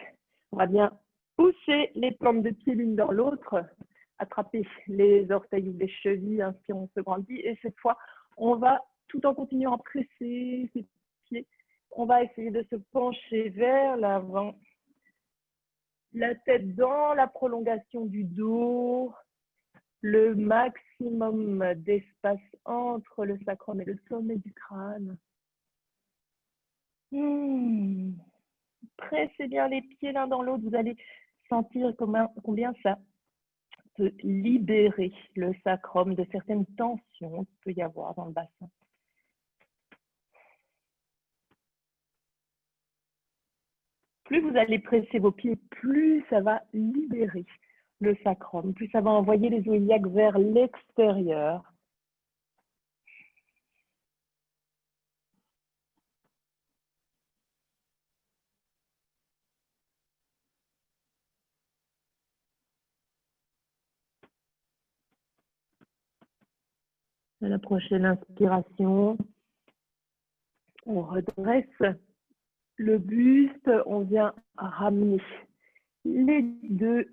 on va bien pousser les plantes de pied l'une dans l'autre, attraper les orteils ou les chevilles, ainsi on se grandit. Et cette fois, on va, tout en continuant à presser ces pieds, on va essayer de se pencher vers l'avant. La tête dans la prolongation du dos, le maximum d'espace entre le sacrum et le sommet du crâne. Pressez bien les pieds l'un dans l'autre, vous allez sentir combien ça peut libérer le sacrum de certaines tensions qu'il peut y avoir dans le bassin. Plus vous allez presser vos pieds, plus ça va libérer le sacrum, plus ça va envoyer les os iliaques vers l'extérieur. À la prochaine inspiration, on redresse le buste, on vient ramener les deux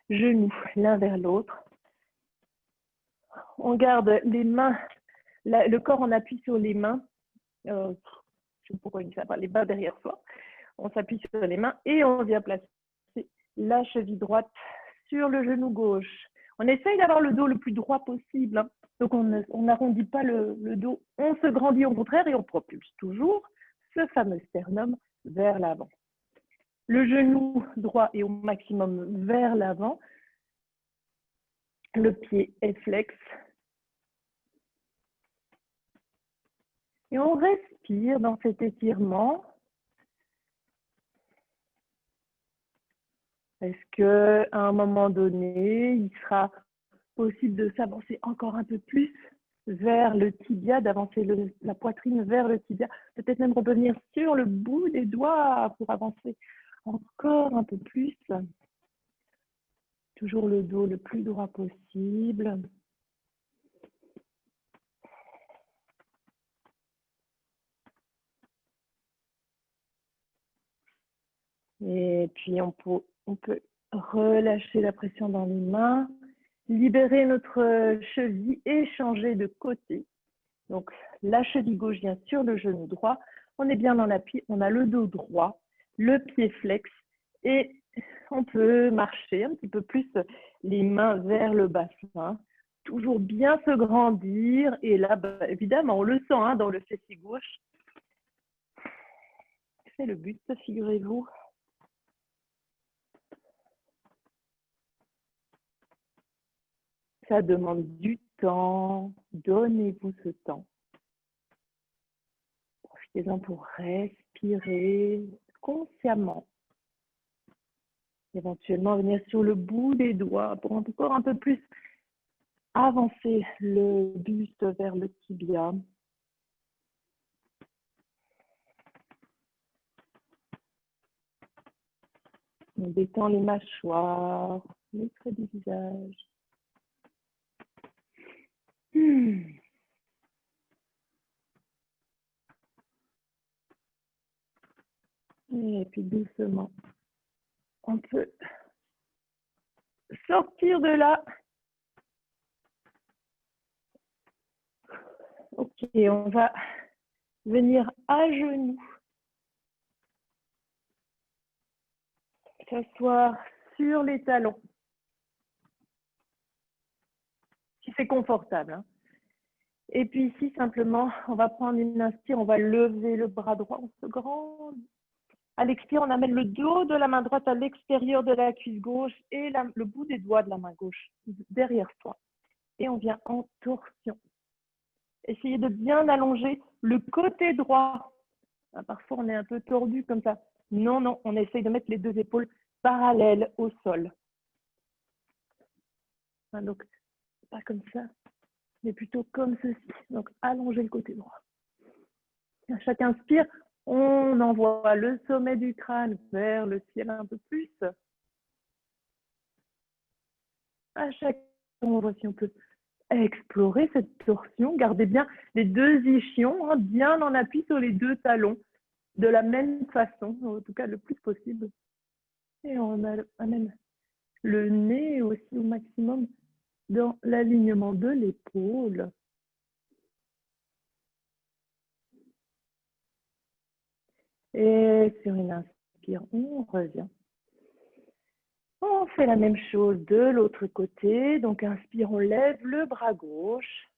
genoux l'un vers l'autre. On garde les mains, le corps en appui sur les mains. Je ne sais pas pourquoi il dit ça, les bas derrière soi. On s'appuie sur les mains et on vient placer la cheville droite sur le genou gauche. On essaye d'avoir le dos le plus droit possible. Hein. Donc, on n'arrondit pas le dos. On se grandit au contraire et on propulse toujours ce fameux sternum vers l'avant. Le genou droit est au maximum vers l'avant. Le pied est flex. Et on respire dans cet étirement. Est-ce qu'à un moment donné, il sera possible de s'avancer encore un peu plus vers le tibia, d'avancer la poitrine vers le tibia, peut-être même revenir sur le bout des doigts pour avancer encore un peu plus. Toujours le dos le plus droit possible. Et puis on peut relâcher la pression dans les mains, libérer notre cheville et changer de côté. Donc la cheville gauche vient sur le genou droit, on est bien dans l'appui, on a le dos droit, le pied flex et on peut marcher un petit peu plus les mains vers le bassin, toujours bien se grandir et là bah, évidemment on le sent hein, dans le fessier gauche. C'est le but, figurez-vous. Ça demande du temps, donnez-vous ce temps. Profitez-en pour respirer consciemment. Éventuellement venir sur le bout des doigts pour encore un peu plus avancer le buste vers le tibia. On détend les mâchoires, les traits du visage. Et puis doucement, on peut sortir de là. Ok, on va venir à genoux. S'asseoir sur les talons. Si c'est confortable. Hein. Et puis ici, simplement, on va prendre une inspire, on va lever le bras droit, on se grandit. À l'expire, on amène le dos de la main droite à l'extérieur de la cuisse gauche et le bout des doigts de la main gauche derrière soi. Et on vient en torsion. Essayez de bien allonger le côté droit. Parfois, on est un peu tordu comme ça. Non, non, on essaye de mettre les deux épaules parallèles au sol. Donc, pas comme ça, mais plutôt comme ceci. Donc, allongez le côté droit. À chaque inspire, on envoie le sommet du crâne vers le ciel un peu plus. À chaque on voit si on peut explorer cette torsion. Gardez bien les deux ischions, hein, bien en appui sur les deux talons, de la même façon, en tout cas le plus possible. Et on amène le nez aussi au maximum dans l'alignement de l'épaule. Et sur une inspire, on revient. On fait la même chose de l'autre côté. Donc, inspire, on lève le bras gauche.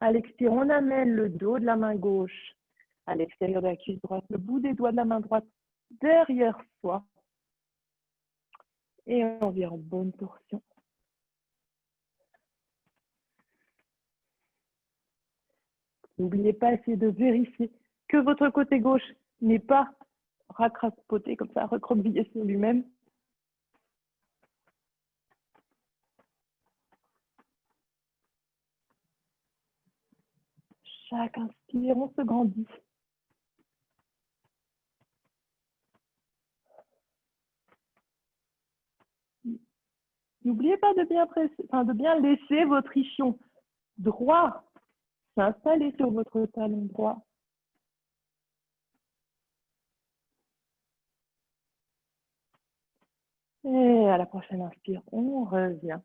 À l'expire, on amène le dos de la main gauche à l'extérieur de la cuisse droite, le bout des doigts de la main droite derrière soi. Et on vient en bonne torsion. N'oubliez pas, essayez de vérifier que votre côté gauche n'est pas racrapoté comme ça, recroquevillé sur lui-même. Chaque inspire, on se grandit. N'oubliez pas de bien laisser votre ischion droit s'installer sur votre talon droit. Et à la prochaine inspire, on revient.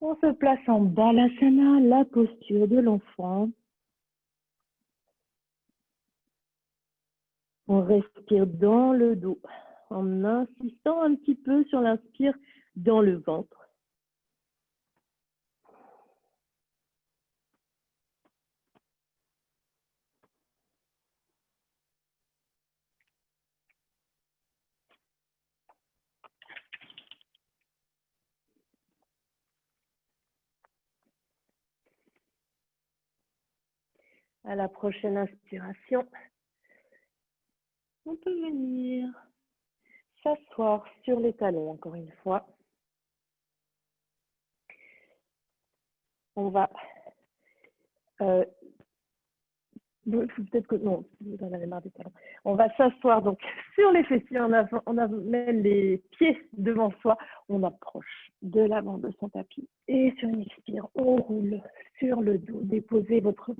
On se place en Balasana, la posture de l'enfant. On respire dans le dos en insistant un petit peu sur l'inspire dans le ventre. À la prochaine inspiration, on peut venir s'asseoir sur les talons, encore une fois. On va peut-être que non, vous en avez marre des talons. On va s'asseoir donc sur les fessiers, on amène les pieds devant soi, on approche de l'avant de son tapis et sur une expire, on roule sur le dos. Déposez votre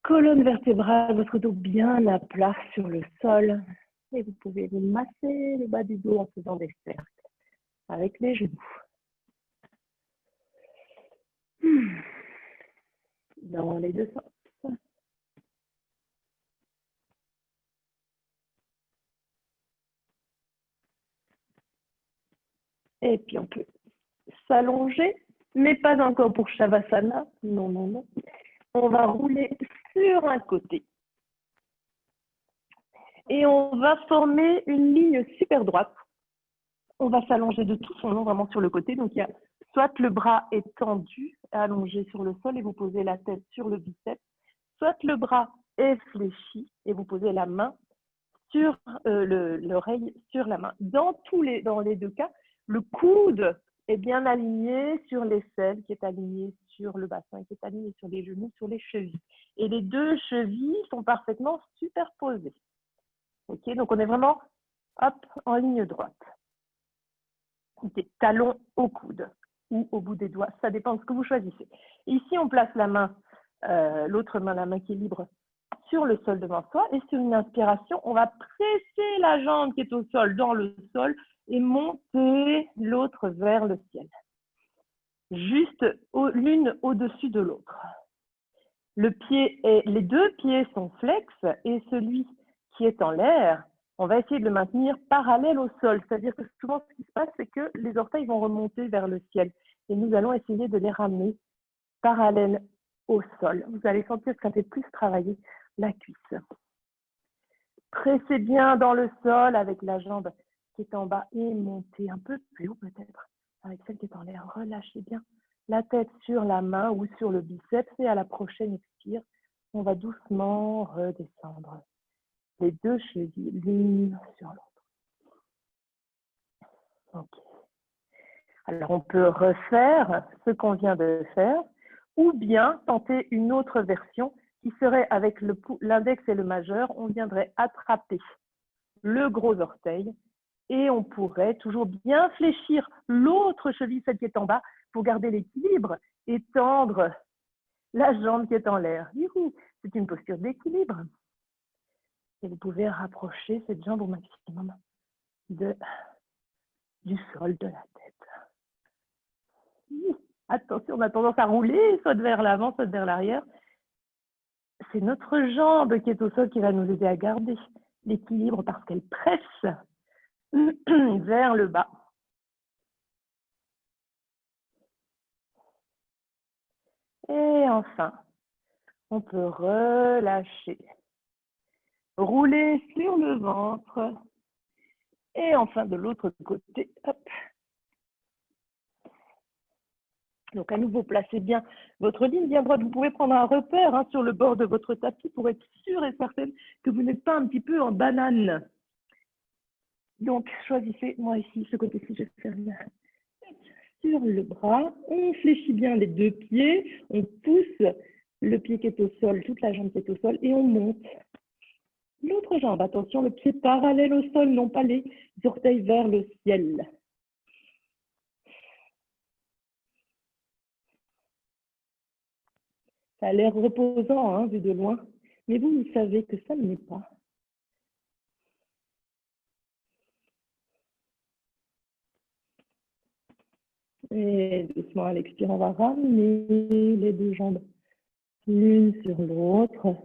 colonne vertébrale, votre dos bien à plat sur le sol et vous pouvez vous masser le bas du dos en faisant des cercles avec les genoux. Dans les deux sens. Et puis on peut s'allonger, mais pas encore pour Shavasana. Non, non, non. On va rouler sur un côté. Et on va former une ligne super droite. On va s'allonger de tout son long, vraiment sur le côté. Donc il y a soit le bras est tendu, allongé sur le sol et vous posez la tête sur le biceps, soit le bras est fléchi et vous posez la main sur l'oreille sur la main. Dans les deux cas, le coude est bien aligné sur l'aisselle, qui est aligné sur le bassin, qui est aligné sur les genoux, sur les chevilles. Et les deux chevilles sont parfaitement superposées. Ok, donc on est vraiment hop, en ligne droite. Okay, talon au coude ou au bout des doigts, ça dépend de ce que vous choisissez. Ici, on place la main, l'autre main, la main qui est libre, sur le sol devant soi et sur une inspiration, on va presser la jambe qui est au sol dans le sol et monter l'autre vers le ciel. Juste l'une au-dessus de l'autre. Les deux pieds sont flex et celui qui est en l'air, on va essayer de le maintenir parallèle au sol. C'est-à-dire que souvent, ce qui se passe, c'est que les orteils vont remonter vers le ciel et nous allons essayer de les ramener parallèles au sol. Vous allez sentir que ça fait plus travailler la cuisse. Pressez bien dans le sol avec la jambe qui est en bas et montez un peu plus haut peut-être avec celle qui est en l'air. Relâchez bien la tête sur la main ou sur le biceps et à la prochaine expire, on va doucement redescendre. Les deux chevilles l'une sur l'autre. Ok. Alors on peut refaire ce qu'on vient de faire ou bien tenter une autre version qui serait avec l'index et le majeur, on viendrait attraper le gros orteil et on pourrait toujours bien fléchir l'autre cheville, celle qui est en bas, pour garder l'équilibre et tendre la jambe qui est en l'air. C'est une posture d'équilibre. Et vous pouvez rapprocher cette jambe au maximum du sol de la tête. Attention, on a tendance à rouler, soit vers l'avant, soit vers l'arrière. C'est notre jambe qui est au sol qui va nous aider à garder l'équilibre parce qu'elle presse vers le bas. Et enfin, on peut relâcher. Rouler sur le ventre. Et enfin, de l'autre côté, hop. Donc, à nouveau, placez bien votre ligne bien droite. Vous pouvez prendre un repère sur le bord de votre tapis pour être sûr et certaine que vous n'êtes pas un petit peu en banane. Donc, choisissez, moi ici, ce côté-ci, je vais faire bien. Sur le bras, on fléchit bien les deux pieds, on pousse le pied qui est au sol, toute la jambe qui est au sol, et on monte. L'autre jambe, attention, le pied parallèle au sol, non pas les orteils vers le ciel. Ça a l'air reposant, vu de loin, mais vous savez que ça ne l'est pas. Et doucement à l'expire, on va ramener les deux jambes l'une sur l'autre.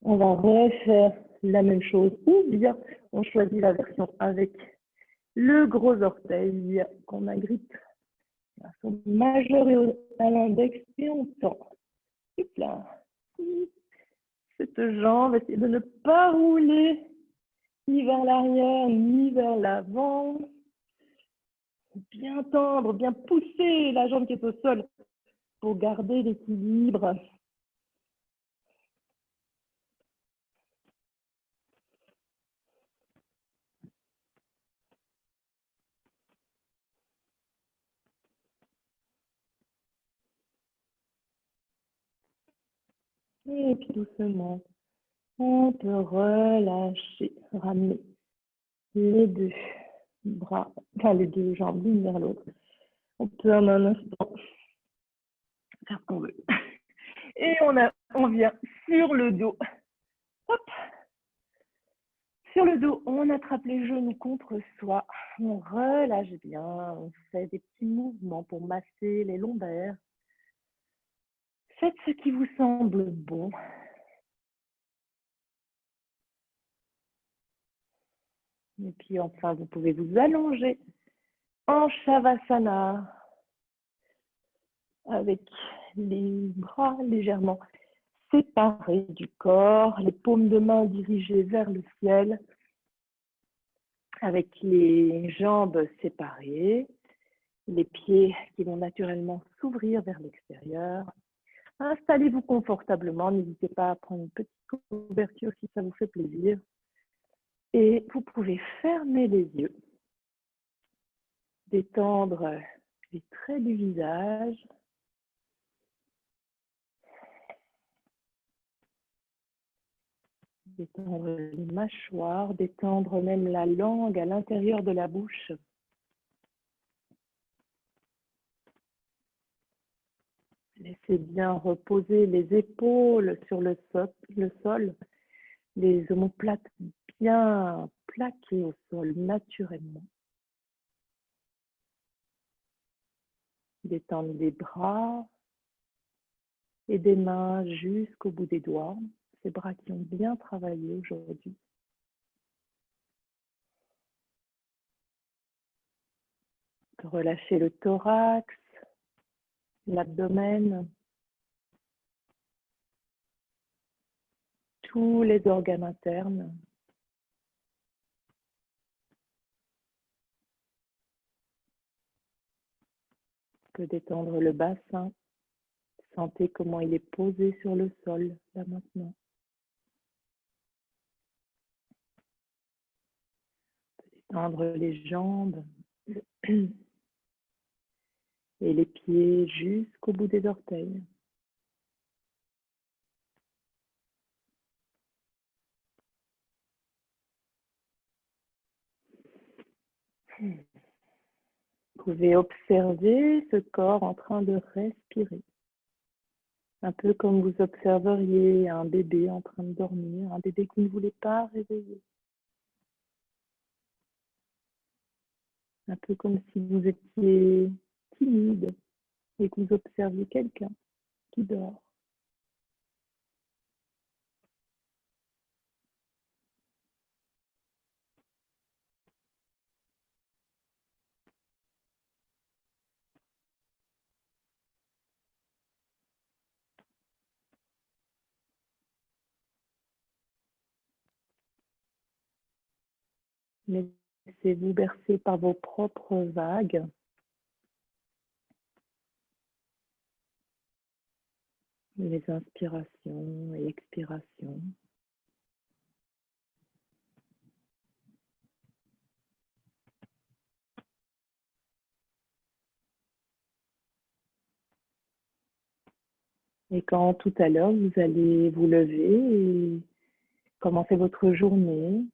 On va refaire la même chose ou bien on choisit la version avec le gros orteil qu'on agrippe à son majeur et à l'index et on tend. Et là, cette jambe, essayez de ne pas rouler ni vers l'arrière ni vers l'avant. Bien tendre, bien pousser la jambe qui est au sol pour garder l'équilibre. Et puis doucement, on peut relâcher, ramener les deux bras, enfin les deux jambes l'une vers l'autre. On peut en un instant faire ce qu'on veut. Et on vient sur le dos. Hop. Sur le dos, on attrape les genoux contre soi. On relâche bien. On fait des petits mouvements pour masser les lombaires. Faites ce qui vous semble bon. Et puis enfin, vous pouvez vous allonger en Shavasana avec les bras légèrement séparés du corps, les paumes de main dirigées vers le ciel, avec les jambes séparées, les pieds qui vont naturellement s'ouvrir vers l'extérieur. Installez-vous confortablement, n'hésitez pas à prendre une petite couverture si ça vous fait plaisir. Et vous pouvez fermer les yeux, détendre les traits du visage, détendre les mâchoires, détendre même la langue à l'intérieur de la bouche. Laissez bien reposer les épaules sur le sol, les omoplates bien plaquées au sol naturellement. Détendre les bras et des mains jusqu'au bout des doigts. Ces bras qui ont bien travaillé aujourd'hui. Relâchez le thorax, l'abdomen, tous les organes internes. On peut détendre le bassin. Sentez comment il est posé sur le sol, là maintenant. On peut détendre les jambes et les pieds jusqu'au bout des orteils. Vous pouvez observer ce corps en train de respirer. Un peu comme vous observeriez un bébé en train de dormir, un bébé qui ne voulait pas réveiller. Un peu comme si vous étiez timide et que vous observiez quelqu'un qui dort. Laissez-vous bercer par vos propres vagues. Les inspirations et expirations. Et quand tout à l'heure, vous allez vous lever et commencer votre journée,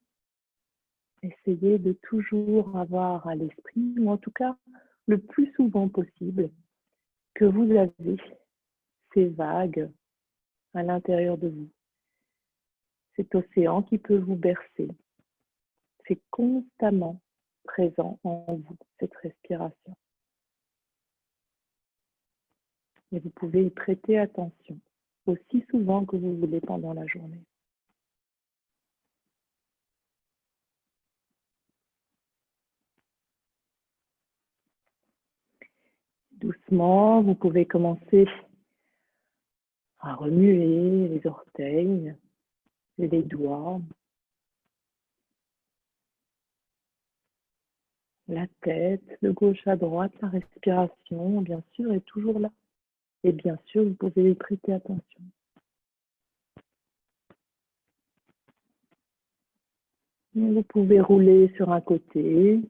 essayez de toujours avoir à l'esprit, ou en tout cas le plus souvent possible, que vous avez ces vagues à l'intérieur de vous. Cet océan qui peut vous bercer. C'est constamment présent en vous, cette respiration. Et vous pouvez y prêter attention aussi souvent que vous voulez pendant la journée. Doucement, vous pouvez commencer à remuer les orteils et les doigts, la tête, de gauche à droite, la respiration, bien sûr, est toujours là. Et bien sûr, vous pouvez y prêter attention. Vous pouvez rouler sur un côté.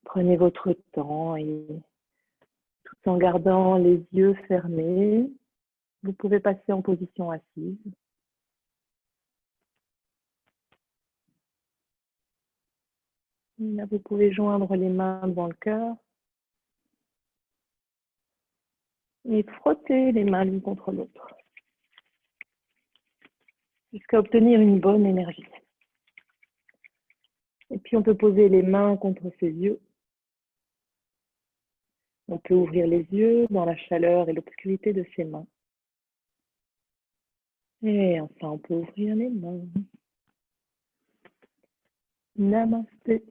Prenez votre temps et tout en gardant les yeux fermés. Vous pouvez passer en position assise. Là, vous pouvez joindre les mains devant le cœur et frotter les mains l'une contre l'autre jusqu'à obtenir une bonne énergie. Et puis, on peut poser les mains contre ses yeux. On peut ouvrir les yeux dans la chaleur et l'obscurité de ses mains. Et enfin, on peut ouvrir les mains. Namasté.